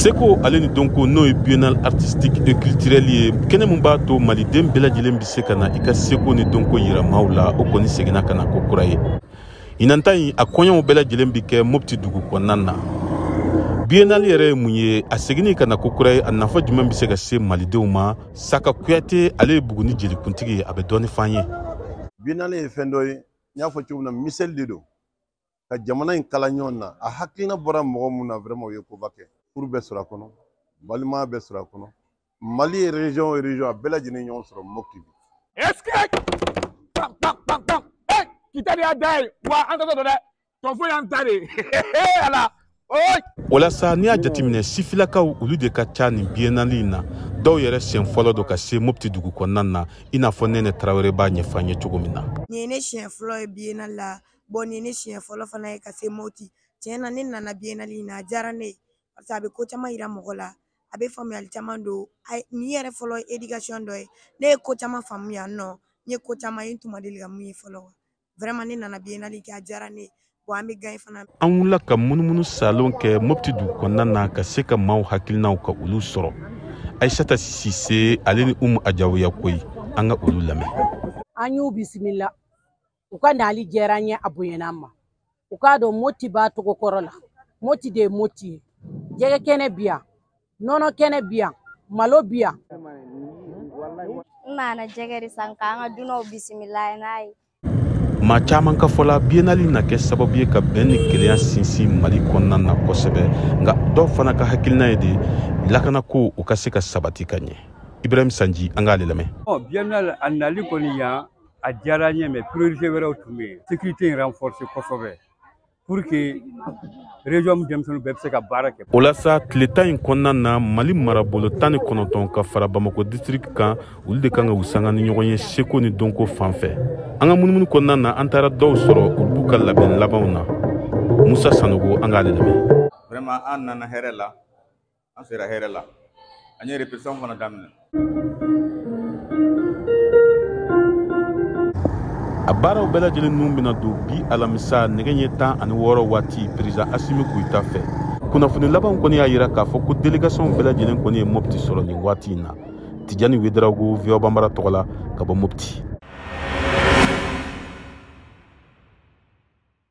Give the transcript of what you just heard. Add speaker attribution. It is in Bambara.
Speaker 1: Seko ale ni donko n'o ye biennale artistique et culturelle ye kene mun b'a to maliden bɛɛ lajɛlen bi se ka na i ka seko ni donko yira maaw la o kɔni seginna ka na ko kura ye. Inanta in a kɔɲɔw bɛɛ lajɛlen bi kɛ Mopti dugu kɔnɔna na. Biennale yɛrɛ ye mun ye a seginni ka na ko kura ye a nafa jumɛn bi se ka se malidenw ma. Saka Kuyate ale ye Buguni jelikuntigi ye a bɛ dɔɔni f'an ye.
Speaker 2: Biennale ye fɛn dɔ ye n y'a fɔ cogo min na miseli de don ka jamana in kala ɲɔgɔn na a hakilina bɔra mɔgɔ mun na vraiment o ye koba kɛ. Furu bɛ sɔrɔ a kɔnɔ balimaya bɛ sɔrɔ a kɔnɔ Mali ye région a bɛɛ lajɛlen ɲɔgɔn sɔrɔ Mopti bi.
Speaker 3: Est-ce que kitari ya dai wa an ta dɔ dɛ tɔfo y'an ta de ala
Speaker 1: walasa n'i y'a jateminɛ sifilakaw olu de ka ca nin biennale in na dɔw yɛrɛ sen fɔlɔ do ka se Mopti dugu kɔnɔna na i n'a fɔ Nɛnɛ Tarawele b'a ɲɛfɔ an ye cogo min na.
Speaker 4: Nin ye ne siɲɛ fɔlɔ ye biennale la nin ye ne siɲɛ fɔlɔ fana ye ka se Mopti. Tiɲɛ na ne nana biennale in na a diyara ne ye parce que a bɛ ko caman yira mɔgɔ la a bɛ faamuyali caman don nin yɛrɛ fɔlɔ ye éducation dɔ ye ne ye ko caman faamu yan nɔ n ye ko caman ye n tun ma deli ka mun ye fɔlɔ vraiment ne nana biennale kɛ a diyara ne ye an bɛ gagne fana.
Speaker 1: An wulila ka munumunu salon kɛ Mopti dugu kɔnɔna na ka se ka maaw hakilinaw ka olu sɔrɔ. Aïssata Sise ale ni Umu Ajawiya koyi an ka olu lamɛn.
Speaker 5: An y'u bisimila u ka nali diyara an ye a bonyana an ma u k'a dɔn Mopti b'a togo kɔrɔ la Mopti de ye Mopti ye jɛgɛ kɛnɛ bi yan nɔnɔ kɛnɛ bi yan malo bi yan.
Speaker 6: N nana jɛgɛ de san k'an ka dunanw bisimila n'a ye.
Speaker 1: Maa caman ka fɔla biennale na kɛ sababu ye ka bɛn ni kelenya sinsin Mali kɔnɔna na kosɛbɛ nka dɔw fana ka hakilina ye de lakana ko u ka se ka sabati ka ɲɛ. Ibrahim Sanji an k'ale lamɛn.
Speaker 7: Biennale a nali kɔni yan a diyara n ye mais priorité wɛrɛw tun bɛ yen sécurité in renforcer kosɛbɛ pour que région denmisɛnninw bɛɛ bɛ se ka baara kɛ.
Speaker 1: O la sa tile 10 in kɔnɔna na Mali marabolo 19 ka fara Bamako district kan olu de kan ka u sanga ni ɲɔgɔn ye seko ni donko fan fɛ. An ka munumunu kɔnɔna na an taara dɔw sɔrɔ olu b'u ka labɛn labanw na. Musa Sanogo an k'ale lamɛn.
Speaker 8: Vraiment an nana hɛrɛ la an sera hɛrɛ la an ye répétition fana daminɛ.
Speaker 1: A baaraw bɛɛ lajɛlen ninnu bɛna don bi alamisa nɛgɛ ɲɛ 16 waati président Assimi Goïta fɛ. Kunnafoni labanw kɔni y'a jira k'a fɔ ko délégation bɛɛ lajɛlen kɔni ye Mopti sɔrɔ nin waati in na. Tijani Wederawogo VOA Bambara tɔgɔ la ka bɔ Mopti.